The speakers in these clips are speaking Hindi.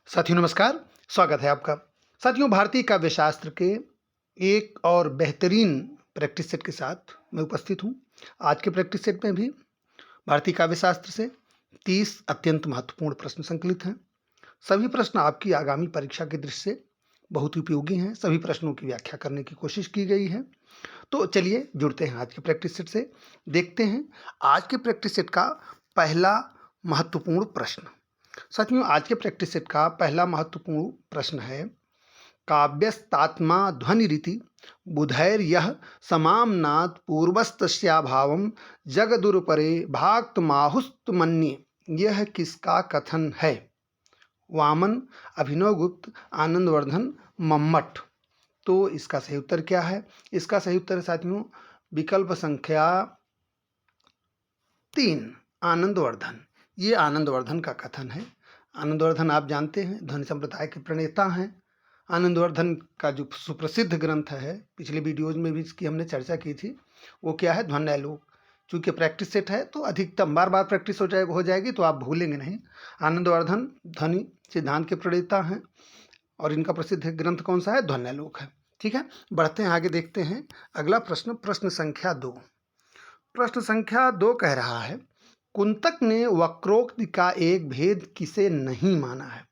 साथियों नमस्कार, स्वागत है आपका। साथियों भारतीय काव्य शास्त्र के एक और बेहतरीन प्रैक्टिस सेट के साथ मैं उपस्थित हूँ। आज के प्रैक्टिस सेट में भी भारतीय काव्य शास्त्र से 30 अत्यंत महत्वपूर्ण प्रश्न संकलित हैं। सभी प्रश्न आपकी आगामी परीक्षा की दृष्टि से बहुत ही उपयोगी हैं। सभी प्रश्नों की व्याख्या करने की कोशिश की गई है। तो चलिए जुड़ते हैं आज के प्रैक्टिस सेट से। देखते हैं आज के प्रैक्टिस सेट का पहला महत्वपूर्ण प्रश्न। साथियों आज के प्रैक्टिस सेट का पहला महत्वपूर्ण प्रश्न है, काव्यस्तात्मा ध्वनिरिति बुधैर्यः समाम्नात् पूर्वस्तस्याभावं जगदुरपरे भाक्तमाहुस्तमन्ये। यह किसका कथन है? वामन, अभिनवगुप्त, आनंदवर्धन, मम्मट। तो इसका सही उत्तर क्या है? इसका सही उत्तर है साथियों विकल्प संख्या 3, आनंदवर्धन। ये आनंदवर्धन का कथन है। आनंदवर्धन आप जानते हैं ध्वनि संप्रदाय के प्रणेता हैं। आनंदवर्धन का जो सुप्रसिद्ध ग्रंथ है, पिछले वीडियोज में भी इसकी हमने चर्चा की थी, वो क्या है? ध्वन्यालोक। चूँकि प्रैक्टिस सेट है तो अधिकतम बार बार प्रैक्टिस हो जाएगी तो आप भूलेंगे नहीं। आनंदवर्धन ध्वनि सिद्धांत के प्रणेता हैं और इनका प्रसिद्ध ग्रंथ कौन सा है? ध्वन्यालोक है। ठीक है, बढ़ते हैं आगे, देखते हैं अगला प्रश्न। प्रश्न संख्या 2। प्रश्न संख्या 2 कह रहा है, कुंतक ने वक्रोक्ति का एक भेद किसे नहीं माना है?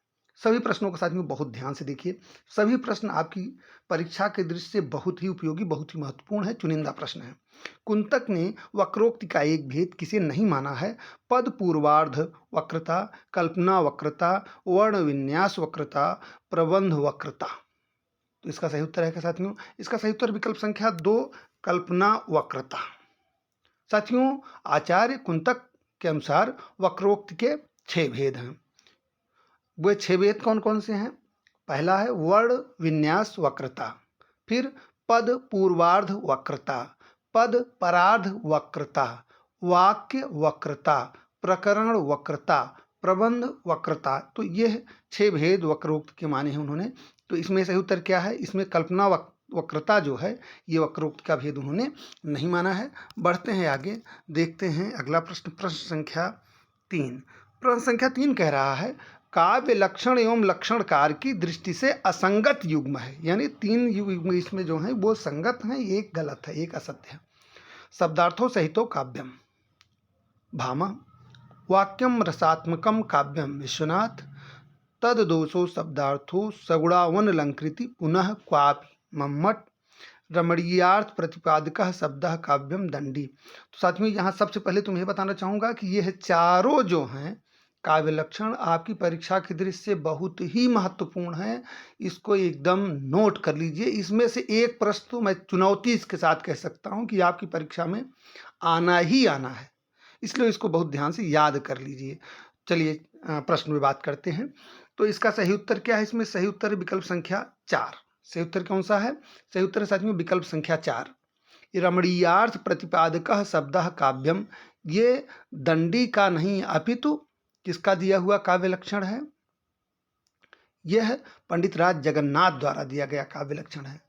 सभी प्रश्नों को साथ में बहुत ध्यान से देखिए। सभी प्रश्न आपकी परीक्षा के दृष्टि से बहुत ही उपयोगी, बहुत ही महत्वपूर्ण है, चुनिंदा प्रश्न है। कुंतक ने वक्रोक्ति का एक भेद किसे नहीं माना है? पद पूर्वार्ध वक्रता, कल्पना वक्रता, वर्ण विन्यास वक्रता, प्रबंध वक्रता। तो इसका सही उत्तर है क्या साथियों? इसका सही उत्तर विकल्प संख्या 2, कल्पना वक्रता। साथियों आचार्य कुंतक के अनुसार वक्रोक्ति के 6 भेद हैं। वे 6 भेद कौन कौन से हैं? पहला है वर्ण विन्यास वक्रता, फिर पद पूर्वार्ध वक्रता, पद परार्ध वक्रता, वाक्य वक्रता, प्रकरण वक्रता, प्रबंध वक्रता। तो यह 6 भेद वक्रोक्ति के माने हैं उन्होंने। तो इसमें सही उत्तर क्या है? इसमें कल्पना वक्रता जो है ये वक्रोक्ति का भेद उन्होंने नहीं माना है। बढ़ते हैं आगे, देखते हैं अगला प्रश्न। प्रश्न संख्या 3। प्रश्न संख्या 3 कह रहा है, काव्य लक्षण एवं लक्षणकार की दृष्टि से असंगत युग्म है। यानी 3 युग्म इसमें जो है वो संगत हैं, एक गलत है, एक असत्य है। शब्दार्थों सहितो काव्यम भामह, वाक्यम रसात्मकम काव्यम विश्वनाथ, तद दोषो शब्दार्थो सगुणावन अलंकृति पुनः क्वापि मम्मट, रमणीयार्थ प्रतिपादक शब्द काव्यम दंडी। तो साथ में यहाँ सबसे पहले तुम्हें बताना चाहूँगा कि ये चारों जो हैं काव्य लक्षण आपकी परीक्षा की दृष्टि से बहुत ही महत्वपूर्ण है। इसको एकदम नोट कर लीजिए। इसमें से एक प्रश्न तो मैं चुनौती इसके साथ कह सकता हूँ कि आपकी परीक्षा में आना ही आना है, इसलिए इसको बहुत ध्यान से याद कर लीजिए। चलिए प्रश्न में बात करते हैं। तो इसका सही उत्तर क्या है? इसमें सही उत्तर है विकल्प संख्या 4। सही उत्तर कौन सा है? सही उत्तर है साथियों विकल्प संख्या 4। रमणीयार्थ प्रतिपादक शब्द काव्यम, ये दंडी का नहीं अपितु किसका दिया हुआ काव्य लक्षण है? यह पंडित राज जगन्नाथ द्वारा दिया गया काव्य लक्षण है।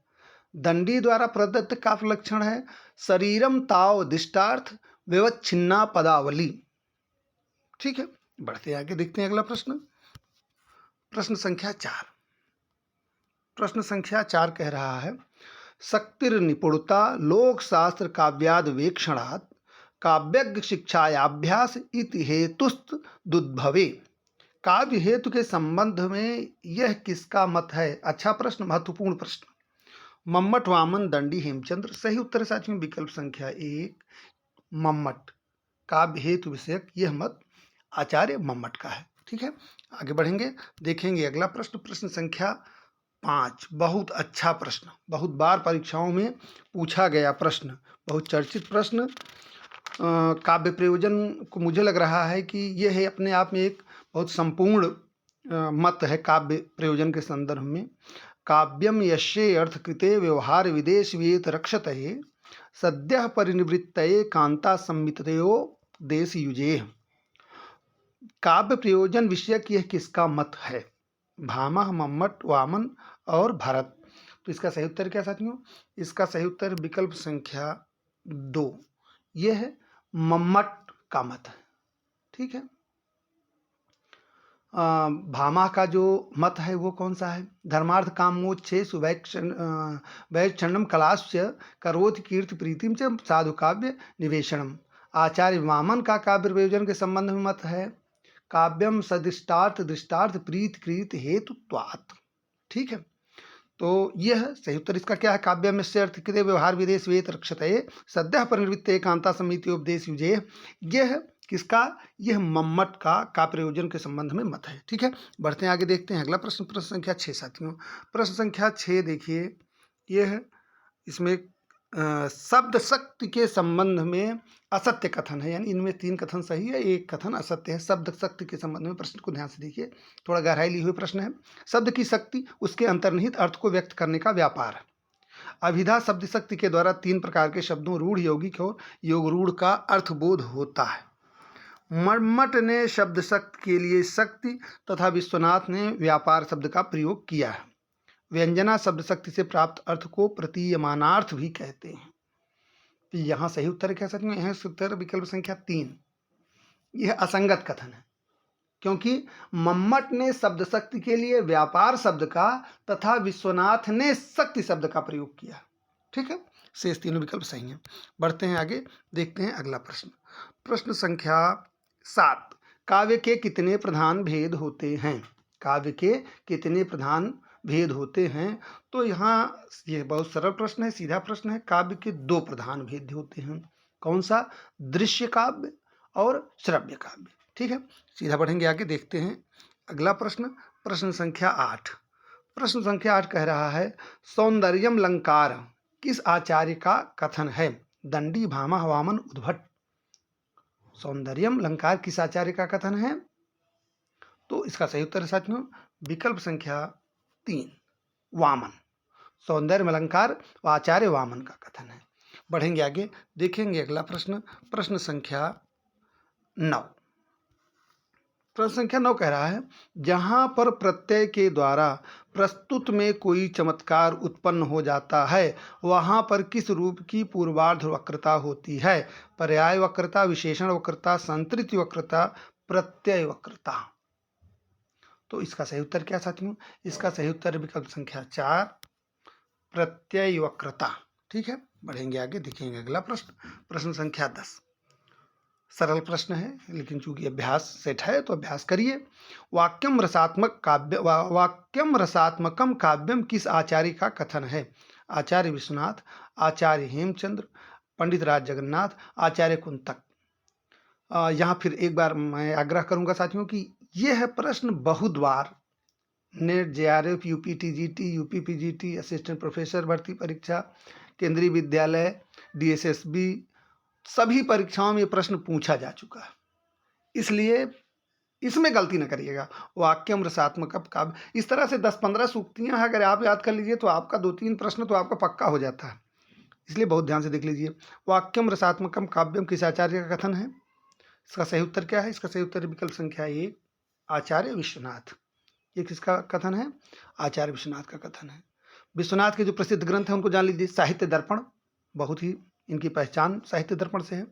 दंडी द्वारा प्रदत्त काव्य लक्षण है शरीरम ताव दिष्टार्थ विवच्छिन्ना पदावली। ठीक है, बढ़ते आगे, देखते हैं अगला प्रश्न। प्रश्न संख्या 4। प्रश्न संख्या 4 कह रहा है, शक्तिर निपुणता लोक शास्त्र काव्याद वेक्षणात् काव्यज्ञ शिक्षायाभ्यास इति हेतुस्त दुद्भवे। काव्य हेतु के संबंध में यह किसका मत है? अच्छा प्रश्न, महत्वपूर्ण प्रश्न। मम्मट, वामन, दंडी, हेमचंद्र। सही उत्तर साथियों विकल्प संख्या 1, मम्मट। काव्य हेतु विषयक यह मत आचार्य मम्मट का है। ठीक है, आगे बढ़ेंगे, देखेंगे अगला प्रश्न। प्रश्न संख्या 5, बहुत अच्छा प्रश्न, बहुत बार परीक्षाओं में पूछा गया प्रश्न, बहुत चर्चित प्रश्न। काव्य प्रयोजन को मुझे लग रहा है कि यह है अपने आप में एक बहुत संपूर्ण मत है काव्य प्रयोजन के संदर्भ में। काव्यम यश्ये अर्थकृते व्यवहार विदेश वेत रक्षतये सद्यः परिनिवृत्तये कांता संमितयो देश युजे। काव्य प्रयोजन विषयक यह किसका मत है? भामह, मम्मट, वामन और भरत। तो इसका सही उत्तर क्या साथियों? इसका सही उत्तर विकल्प संख्या 2, यह मम्मट का मत है। ठीक है, भामा का जो मत है वो कौन सा है? धर्मार्थ काम मोक्ष छेषु वैक्षण्यम कलाश्च करोति कीर्ति प्रीतिम च साधु काव्य निवेशनम। आचार्य वामन का काव्य प्रयोजन के संबंध में मत है काव्यम सदिष्टार्थ दृष्टार्थ प्रीत कृत हेतुत्वात्। ठीक है, तो यह सही उत्तर इसका क्या है? काव्यम से अर्थ कृते व्यवहार विदेश वेत रक्षते सद्य परिवृत्ते एकांता समिति उपदेश युजे। यह किसका? यह मम्मट का प्रयोजन के संबंध में मत है। ठीक है, बढ़ते हैं आगे, देखते हैं अगला प्रश्न, प्रश्न संख्या 6 साथियों। प्रश्न संख्या 6 देखिए, यह इसमें शब्द शक्ति के संबंध में असत्य कथन है, यानी इनमें 3 कथन सही है, एक कथन असत्य है। शब्द शक्ति के संबंध में प्रश्न को ध्यान से देखिए, थोड़ा गहराई ली हुई प्रश्न है। शब्द की शक्ति उसके अंतर्निहित अर्थ को व्यक्त करने का व्यापार है। अभिधा शब्द शक्ति के द्वारा 3 प्रकार के शब्दों रूढ़, यौगिक और योग रूढ़ का अर्थबोध होता है। मम्मट ने शब्द शक्ति के लिए शक्ति तथा विश्वनाथ ने व्यापार शब्द का प्रयोग किया है। व्यंजना शब्द शक्ति से प्राप्त अर्थ को प्रतीयमानार्थ भी कहते हैं। तो यहाँ सही उत्तर कह सकते हैं, यह उत्तर विकल्प संख्या 3। यह असंगत कथन है, क्योंकि मम्मट ने शब्द शक्ति के लिए व्यापार शब्द का तथा विश्वनाथ ने शक्ति शब्द का प्रयोग किया। ठीक है, शेष तीनों विकल्प सही हैं। बढ़ते हैं आगे, देखते हैं अगला प्रश्न, प्रश्न संख्या 7। काव्य के कितने प्रधान भेद होते हैं? काव्य के कितने प्रधान भेद होते हैं? तो यहाँ ये बहुत सरल प्रश्न है, सीधा प्रश्न है। काव्य के 2 प्रधान भेद होते हैं। कौन सा? दृश्य काव्य और श्रव्य काव्य। ठीक है, सीधा बढ़ेंगे आगे, देखते हैं अगला प्रश्न, प्रश्न संख्या 8। प्रश्न संख्या 8 कह रहा है सौंदर्यम अलंकार किस आचार्य का कथन है? दंडी, भामा, वामन, उद्भट। सौंदर्यम अलंकार किस आचार्य का कथन है? तो इसका सही उत्तर है साथियों विकल्प संख्या 3, वामन। सौंदर्य अलंकार आचार्य वामन का कथन है। बढ़ेंगे आगे, देखेंगे अगला प्रश्न, प्रश्न संख्या 9। प्रश्न संख्या 9 कह रहा है जहां पर प्रत्यय के द्वारा प्रस्तुत में कोई चमत्कार उत्पन्न हो जाता है वहां पर किस रूप की पूर्वार्ध वक्रता होती है? पर्याय वक्रता, विशेषण वक्रता, संतृप्ति वक्रता, प्रत्यय वक्रता। तो इसका सही उत्तर क्या साथियों? इसका सही उत्तर विकल्प संख्या 4, प्रत्यय वक्रता। ठीक है, बढ़ेंगे आगे, देखेंगे अगला प्रश्न, प्रश्न संख्या 10। सरल प्रश्न है, लेकिन चूंकि अभ्यास सेट है तो अभ्यास करिए। वाक्यम रसात्मकम काव्यम किस आचार्य का कथन है? आचार्य विश्वनाथ, आचार्य हेमचंद्र, पंडित राज जगन्नाथ, आचार्य कुंतक। यहाँ फिर एक बार मैं आग्रह करूंगा साथियों कि यह प्रश्न बहुद्वार NET, JRF, UP TGT, UP PGT, assistant professor भर्ती परीक्षा, केंद्रीय विद्यालय, DSSB, सभी परीक्षाओं में ये प्रश्न पूछा जा चुका है, इसलिए इसमें गलती न करिएगा। वाक्यम रसात्मक काव्य, इस तरह से 10-15 सूक्तियां अगर आप याद कर लीजिए तो आपका 2-3 प्रश्न तो आपका पक्का हो जाता है, इसलिए बहुत ध्यान से देख लीजिए। वाक्यम रसात्मकम काव्यम किस आचार्य का कथन है? इसका सही उत्तर क्या है? इसका सही उत्तर विकल्प संख्या 1, आचार्य विश्वनाथ। ये किसका कथन है? आचार्य विश्वनाथ का कथन है। विश्वनाथ के जो प्रसिद्ध ग्रंथ हैं उनको जान लीजिए। साहित्य दर्पण, बहुत ही इनकी पहचान साहित्य दर्पण से है।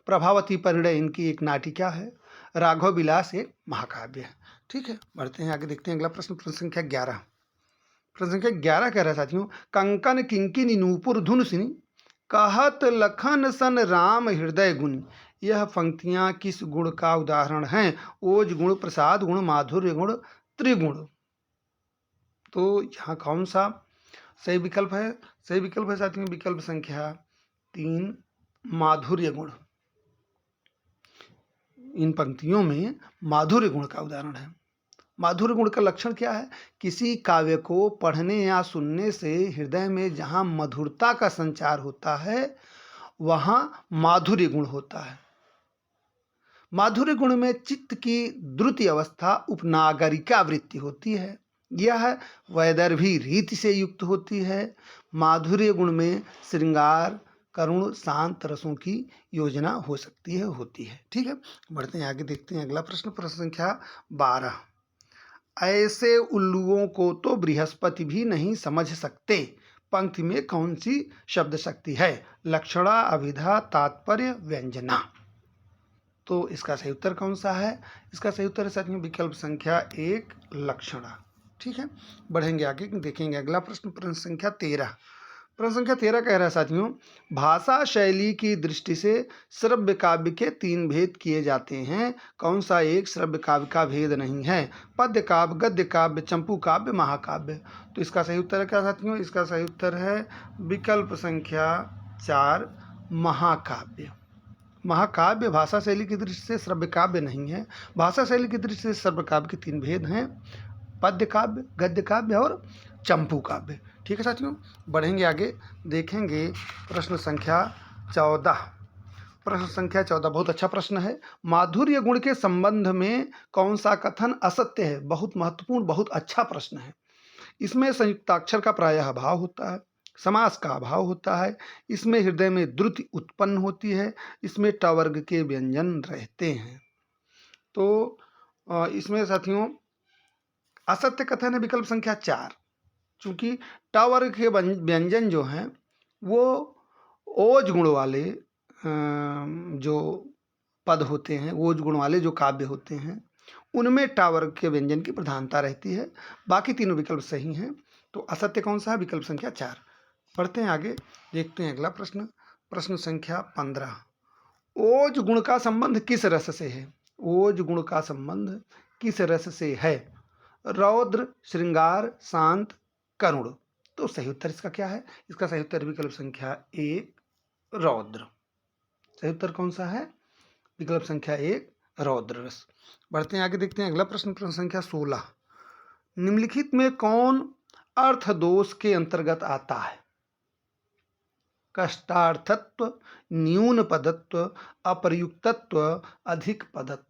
प्रभावती परिणय इनकी एक नाटिका है। राघव विलास एक महाकाव्य है। ठीक है, बढ़ते हैं आगे, देखते हैं अगला प्रश्न, प्रश्न संख्या 11। प्रश्न संख्या 11 कह रहा है साथियों कंकन किंकिनी नूपुर धुन सिनी कहत लखन सन राम हृदय गुण। यह पंक्तियां किस गुण का उदाहरण हैं? ओज गुण, प्रसाद गुण, माधुर्य गुण, त्रिगुण। तो यहाँ कौन सा सही विकल्प है? सही विकल्प है साथियों विकल्प संख्या 3, माधुर्य गुण। इन पंक्तियों में माधुर्य गुण का उदाहरण है। माधुर्य गुण का लक्षण क्या है? किसी काव्य को पढ़ने या सुनने से हृदय में जहाँ मधुरता का संचार होता है वहाँ माधुर्य गुण होता है। माधुर्य गुण में चित्त की द्रुति अवस्था उपनागरिका वृत्ति होती है। यह वैदर्भी रीति से युक्त होती है। माधुर्य गुण में श्रृंगार, करुण, शांत रसों की योजना हो सकती है, होती है। ठीक है, बढ़ते हैं आगे, देखते हैं अगला प्रश्न, प्रश्न संख्या 12। ऐसे उल्लुओं को तो बृहस्पति भी नहीं समझ सकते। पंक्ति में कौन सी शब्द शक्ति है? लक्षणा, अभिधा, तात्पर्य, व्यंजना। तो इसका सही उत्तर कौन सा है? इसका सही उत्तर है साथियों विकल्प संख्या 1 लक्षणा। ठीक है, बढ़ेंगे आगे, देखेंगे अगला प्रश्न, प्रश्न संख्या 13। प्रश्न संख्या 13 कह रहा है साथियों, भाषा शैली की दृष्टि से श्रव्य काव्य के 3 भेद किए जाते हैं, कौन सा एक श्रव्य काव्य का भेद नहीं है? पद्य काव्य, गद्य काव्य, चंपू काव्य, महाकाव्य। तो इसका सही उत्तर है क्या साथियों? इसका सही उत्तर है विकल्प संख्या 4 महाकाव्य। महाकाव्य भाषा शैली की दृष्टि से श्रव्य काव्य नहीं है। भाषा शैली की दृष्टि से श्रव्य काव्य के 3 भेद हैं, पद्य काव्य, गद्य काव्य और चंपू काव्य। ठीक है साथियों, बढ़ेंगे आगे, देखेंगे प्रश्न संख्या 14। प्रश्न संख्या 14 बहुत अच्छा प्रश्न है। माधुर्य गुण के संबंध में कौन सा कथन असत्य है? बहुत महत्वपूर्ण, बहुत अच्छा प्रश्न है। इसमें संयुक्ताक्षर का प्रायः अभाव होता है, समास का अभाव होता है, इसमें हृदय में द्रुति उत्पन्न होती है, इसमें ट वर्ग के व्यंजन रहते हैं। तो इसमें साथियों असत्य कथन है विकल्प संख्या 4, चूंकि ट वर्ग के व्यंजन जो हैं वो ओज गुण वाले जो पद होते हैं, ओज गुण वाले जो काव्य होते हैं, उनमें ट वर्ग के व्यंजन की प्रधानता रहती है। बाकी तीनों विकल्प सही हैं। तो असत्य कौन सा है? विकल्प संख्या 4। पढ़ते हैं आगे, देखते हैं अगला प्रश्न, प्रश्न संख्या 15। ओज गुण का संबंध किस रस से है? ओज गुण का संबंध किस रस से है? रौद्र, श्रृंगार, शांत, करुण। तो सही उत्तर इसका क्या है? इसका सही उत्तर विकल्प संख्या 1 रौद्र। सही उत्तर कौन सा है? विकल्प संख्या 1 रौद्र रस। बढ़ते हैं आगे, देखते हैं अगला प्रश्न, प्रश्न संख्या 16। निम्नलिखित में कौन अर्थ दोष के अंतर्गत आता है? कष्टार्थत्व, न्यून पदत्व, अप्रयुक्तत्व, अधिक पदत्व।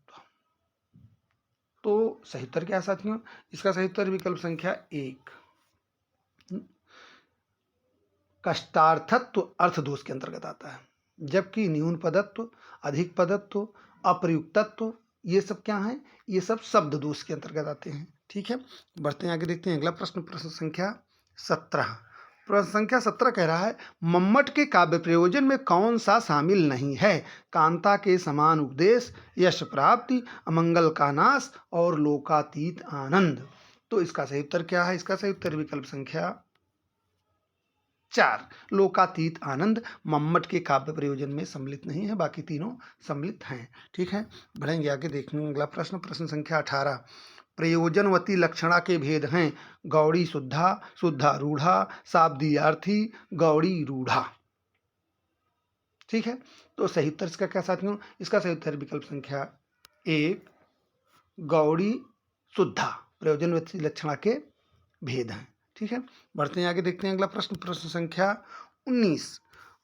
तो सही उत्तर क्या है साथियों? इसका सही उत्तर विकल्प संख्या 1 कष्टार्थत्व अर्थ दोष के अंतर्गत आता है, जबकि न्यून पदत्व, अधिक पदत्व, अप्रयुक्तत्व ये सब क्या हैं? ये सब शब्द दोष के अंतर्गत आते हैं। ठीक है, बढ़ते हैं आगे, देखते हैं अगला प्रश्न, प्रश्न संख्या 17। प्रश्न संख्या 17 कह रहा है, मम्मट के काव्य प्रयोजन में कौन सा शामिल नहीं है? कांता के समान उपदेश, यश प्राप्ति, अमंगल का नाश और लोकातीत आनंद। तो इसका सही उत्तर क्या है? इसका सही उत्तर विकल्प संख्या 4 लोकातीत आनंद मम्मट के काव्य प्रयोजन में सम्मिलित नहीं है, बाकी तीनों सम्मिलित हैं। ठीक है, बढ़ेंगे आगे, देखेंगे अगला प्रश्न, प्रश्न संख्या 18। प्रयोजनवती लक्षणा के भेद हैं गौड़ी शुद्धा, शुद्धा रूढ़ा, शाब्दीयार्थी, गौड़ी रूढ़ा। ठीक है, तो सही उत्तर इसका क्या साथियों? इसका सही उत्तर विकल्प संख्या 1 गौड़ी शुद्धा प्रयोजनवती लक्षणा के भेद हैं। ठीक है, बढ़ते हैं आगे, देखते हैं अगला प्रश्न, प्रश्न संख्या 19।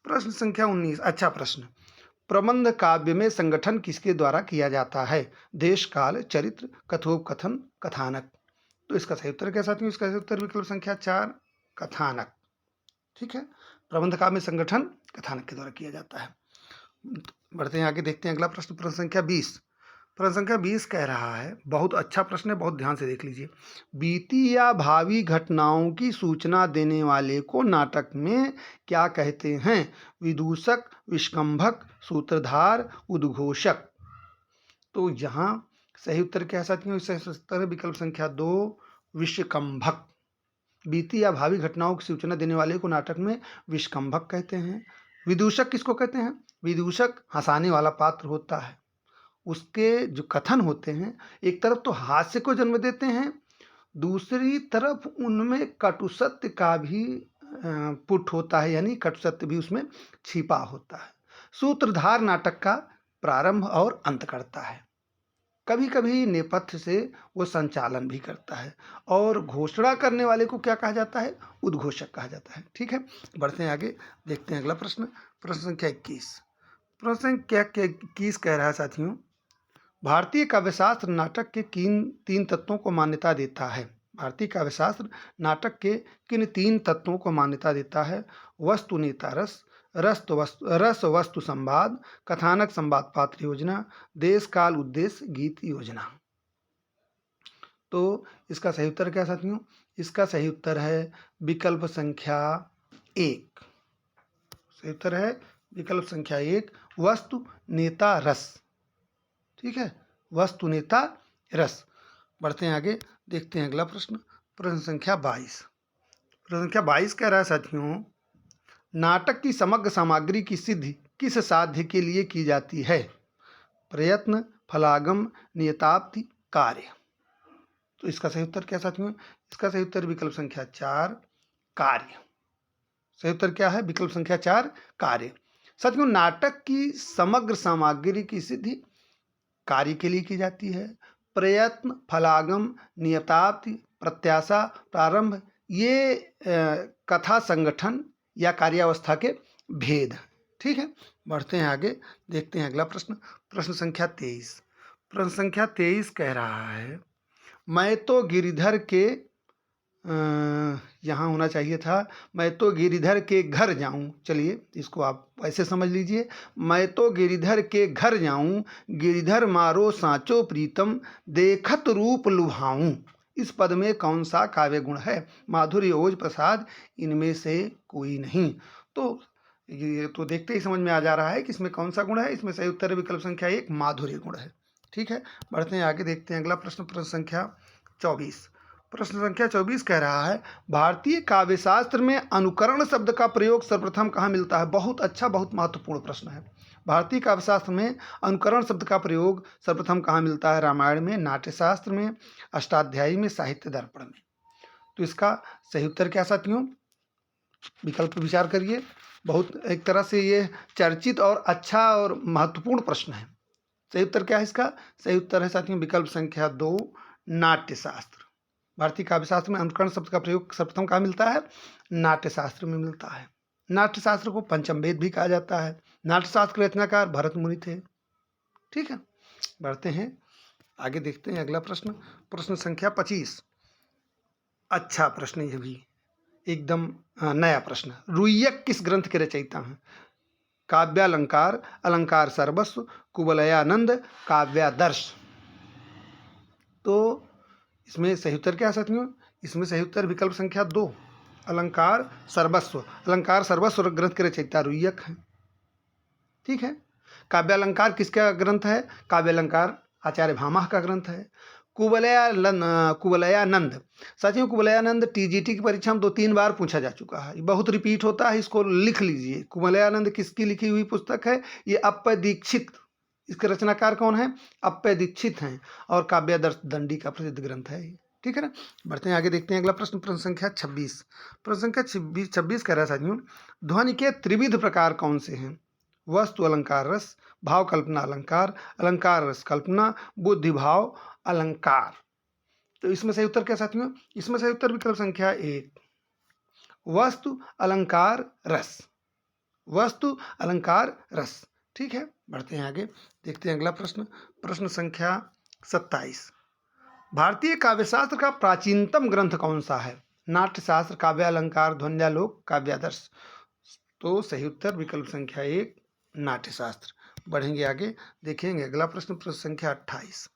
प्रश्न संख्या 19 अच्छा प्रश्न। प्रबंध काव्य में संगठन किसके द्वारा किया जाता है? देश, काल, चरित्र, कथोपकथन, कथानक। तो इसका सही उत्तर क्या साथियों? इसका सही उत्तर विकल्प संख्या 4 कथानक। ठीक है, प्रबंध काव्य में संगठन कथानक के द्वारा किया जाता है। बढ़ते हैं आगे, देखते हैं अगला प्रश्न, प्रश्न संख्या 20। प्रश्न संख्या 20 कह रहा है, बहुत अच्छा प्रश्न है, बहुत ध्यान से देख लीजिए। बीती या भावी घटनाओं की सूचना देने वाले को नाटक में क्या कहते हैं? विदूषक, विष्कंभक, सूत्रधार, उद्घोषक। तो यहाँ सही उत्तर क्या है साथियों? इसका सही उत्तर है विकल्प संख्या 2 विष्कंभक। बीती या भावी घटनाओं की सूचना देने वाले को नाटक में विष्कंभक कहते हैं। विदूषक किसको कहते हैं? विदूषक हंसाने वाला पात्र होता है, उसके जो कथन होते हैं एक तरफ तो हास्य को जन्म देते हैं, दूसरी तरफ उनमें कटु सत्य का भी पुट होता है, यानी कटु सत्य भी उसमें छिपा होता है। सूत्रधार नाटक का प्रारंभ और अंत करता है, कभी कभी नेपथ्य से वो संचालन भी करता है, और घोषणा करने वाले को क्या कहा जाता है? उद्घोषक कहा जाता है। ठीक है, बढ़ते हैं आगे, देखते हैं अगला प्रश्न, प्रश्न संख्या 21। प्रश्न संख्या 21 कह रहा है साथियों, भारतीय काव्यशास्त्र नाटक के तीन तत्वों को मान्यता देता है? भारतीय काव्यशास्त्र नाटक के किन 3 तत्वों को मान्यता देता है? वस्तु नेता रस, रस वस्तु संवाद, कथानक संवाद पात्र योजना, देश काल उद्देश्य गीत योजना। तो इसका सही उत्तर क्या साथियों? इसका सही उत्तर है विकल्प संख्या 1। सही उत्तर है विकल्प संख्या 1 वस्तु नेता रस। ठीक है, वस्तु नेता रस। बढ़ते हैं आगे, देखते हैं अगला प्रश्न, प्रश्न संख्या 22। प्रश्न संख्या 22 कह रहा है साथियों, नाटक की समग्र सामग्री की सिद्धि किस साध्य के लिए की जाती है? प्रयत्न, फलागम, नियताप्ति, कार्य। तो इसका सही उत्तर क्या साथियों? इसका सही उत्तर विकल्प संख्या 4, कार्य। सही उत्तर क्या है? विकल्प संख्या 4, कार्य। साथियों, नाटक की समग्र सामग्री की सिद्धि कार्य के लिए की जाती है। प्रयत्न, फलागम, नियताप्ति, प्रत्याशा, प्रारंभ, ये कथा संगठन या कार्यावस्था के भेद। ठीक है, बढ़ते हैं आगे, देखते हैं अगला प्रश्न, प्रश्न संख्या 23। प्रश्न संख्या 23 कह रहा है, मैं तो गिरिधर के यहाँ होना चाहिए था, मैं तो गिरिधर के घर जाऊं। चलिए इसको आप ऐसे समझ लीजिए, मैं तो गिरिधर के घर जाऊं, गिरिधर मारो सांचो प्रीतम, देखत रूप लुभाऊं। इस पद में कौन सा काव्य गुण है? माधुर्य, ओज, प्रसाद, इनमें से कोई नहीं। तो ये तो देखते ही समझ में आ जा रहा है कि इसमें कौन सा गुण है। इसमें सही उत्तर विकल्प संख्या 1, माधुर्य गुण है। ठीक है, बढ़ते हैं आगे, देखते हैं अगला प्रश्न, प्रश्न संख्या 24। प्रश्न संख्या 24 कह रहा है, भारतीय काव्यशास्त्र में अनुकरण शब्द का प्रयोग सर्वप्रथम कहाँ मिलता है? बहुत अच्छा, बहुत महत्वपूर्ण प्रश्न है। भारतीय काव्यशास्त्र में अनुकरण शब्द का प्रयोग सर्वप्रथम कहाँ मिलता है? रामायण में, नाट्यशास्त्र में, अष्टाध्यायी में, साहित्य दर्पण में। तो इसका सही उत्तर क्या साथियों? विकल्प विचार करिए। बहुत एक तरह से ये चर्चित और अच्छा और महत्वपूर्ण प्रश्न है। सही उत्तर क्या है इसका? सही उत्तर है साथियों विकल्प संख्या 2, नाट्यशास्त्र। भारतीय काव्यशास्त्र में अनुकरण शब्द का प्रयोग सर्वप्रथम कहाँ मिलता है? नाट्यशास्त्र में मिलता है। नाट्यशास्त्र को पंचम वेद भी कहा जाता है। नाट्यशास्त्र के रचनाकार भरत मुनि थे। ठीक है, बढ़ते हैं आगे, देखते हैं अगला प्रश्न, प्रश्न संख्या 25। अच्छा प्रश्न, ये भी एकदम नया प्रश्न। रुय्यक किस ग्रंथ के रचयिता हैं? काव्यालंकार, अलंकार सर्वस्व, कुवलयानंद, काव्यादर्श। तो इसमें सही उत्तर क्या है साथियों? इसमें सही उत्तर विकल्प संख्या 2, अलंकार सर्वस्व। अलंकार सर्वस्व ग्रंथ के रचयिता रुय्यक हैं। ठीक है, काव्यालंकार किसका ग्रंथ है? काव्यालंकार आचार्य भामह का ग्रंथ है। कुवलयानंद, साथियों कुवलयानंद टीजीटी की परीक्षा में 2-3 बार पूछा जा चुका है, बहुत रिपीट होता है, इसको लिख लीजिए। कुवलयानंद किसकी लिखी हुई पुस्तक है? ये अप्पय दीक्षित, इसके रचनाकार कौन है? अप्पय दीक्षित हैं, और काव्यादर्श दंडी का प्रसिद्ध ग्रंथ है। ठीक है ना, बढ़ते हैं आगे, देखते हैं अगला प्रश्न, प्रश्न संख्या 26। प्रश्न संख्या 26 कह रहा है साथियों, ध्वनि के त्रिविध प्रकार कौन से हैं? वस्तु अलंकार रस, भाव कल्पना अलंकार, अलंकार रस कल्पना, बुद्धि भाव अलंकार। तो इसमें सही उत्तर क्या साथियों? इसमें सही उत्तर विकल्प संख्या 1, वस्तु अलंकार रस। वस्तु अलंकार रस। ठीक है, बढ़ते हैं आगे, देखते हैं अगला प्रश्न, प्रश्न संख्या 27। भारतीय काव्यशास्त्र का प्राचीनतम ग्रंथ कौन सा है? नाट्यशास्त्र, काव्यालंकार, ध्वन्यालोक, काव्यादर्श। तो सही उत्तर विकल्प संख्या 1, नाट्यशास्त्र। बढ़ेंगे आगे, देखेंगे अगला प्रश्न, प्रश्न संख्या 28।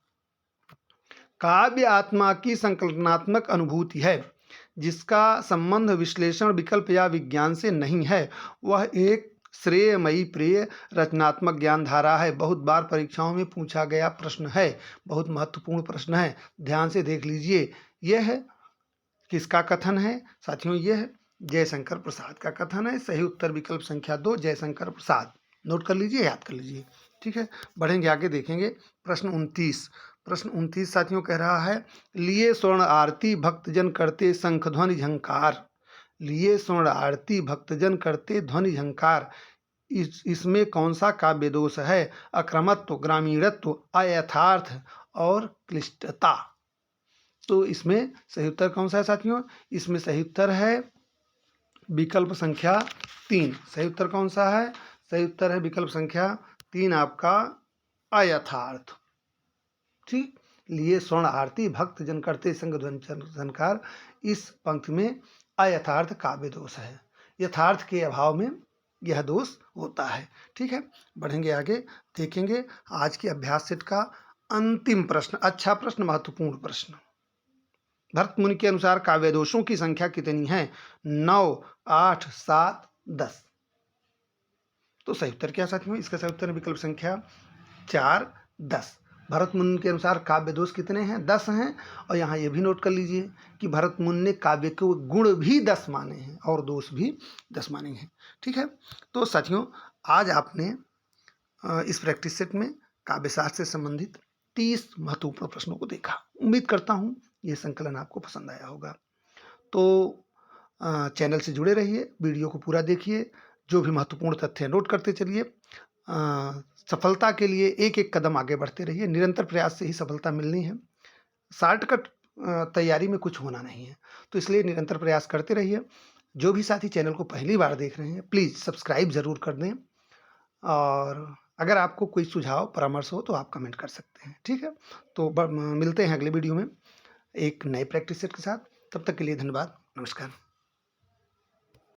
काव्य आत्मा की संकल्पनात्मक अनुभूति है जिसका संबंध विश्लेषण, विकल्प या विज्ञान से नहीं है। वह एक श्रेयमयी प्रिय रचनात्मक ज्ञान धारा है। बहुत बार परीक्षाओं में पूछा गया प्रश्न है, बहुत महत्वपूर्ण प्रश्न है, ध्यान से देख लीजिए। यह किसका कथन है साथियों? यह जयशंकर प्रसाद का कथन है। सही उत्तर विकल्प संख्या 2, जयशंकर प्रसाद। नोट कर लीजिए, याद कर लीजिए। ठीक है, बढ़ेंगे आगे, देखेंगे प्रश्न 29। प्रश्न 29 साथियों कह रहा है, लिए स्वर्ण आरती भक्तजन करते शंख ध्वनि झंकार। लिए स्वर्ण आरती भक्तजन करते ध्वनि झंकार, इसमें कौन सा काव्य दोष है? अक्रमत्व, ग्रामीणत्व, अयथार्थ और क्लिष्टता। तो इसमें सही उत्तर कौन सा है साथियों? इसमें सही उत्तर है विकल्प संख्या 3। सही उत्तर कौन सा है? सही उत्तर है विकल्प संख्या 3 आपका, अयथार्थ। ठीक, लिए स्वर्ण आरती भक्त जन करते संग ध्वनि झनकार, इस पंक्ति में अयथार्थ काव्य दोष है। यथार्थ के अभाव में यह दोष होता है। ठीक है, बढ़ेंगे आगे, देखेंगे आज के अभ्यास सेट का अंतिम प्रश्न। अच्छा प्रश्न, महत्वपूर्ण प्रश्न। भरत मुनि के अनुसार काव्य दोषों की संख्या कितनी है? 9, 8, 7, 10। तो सही उत्तर क्या साथियों? इसका सही उत्तर विकल्प संख्या 4, 10। भरत मुनि के अनुसार काव्य दोष कितने हैं? 10 हैं। और यहाँ ये भी नोट कर लीजिए कि भरत मुनि ने काव्य के गुण भी 10 माने हैं और दोष भी 10 माने हैं। ठीक है, तो साथियों आज आपने इस प्रैक्टिस सेट में काव्य शास्त्र से संबंधित 30 महत्वपूर्ण प्रश्नों को देखा। उम्मीद करता हूँ ये संकलन आपको पसंद आया होगा। तो चैनल से जुड़े रहिए, वीडियो को पूरा देखिए, जो भी महत्वपूर्ण तथ्य है नोट करते चलिए। सफलता के लिए एक एक कदम आगे बढ़ते रहिए। निरंतर प्रयास से ही सफलता मिलनी है। शॉर्टकट तैयारी में कुछ होना नहीं है, तो इसलिए निरंतर प्रयास करते रहिए। जो भी साथी चैनल को पहली बार देख रहे हैं प्लीज़ सब्सक्राइब ज़रूर कर दें, और अगर आपको कोई सुझाव परामर्श हो तो आप कमेंट कर सकते हैं। ठीक है, तो मिलते हैं अगले वीडियो में एक नए प्रैक्टिस सेट के साथ। तब तक के लिए धन्यवाद, नमस्कार।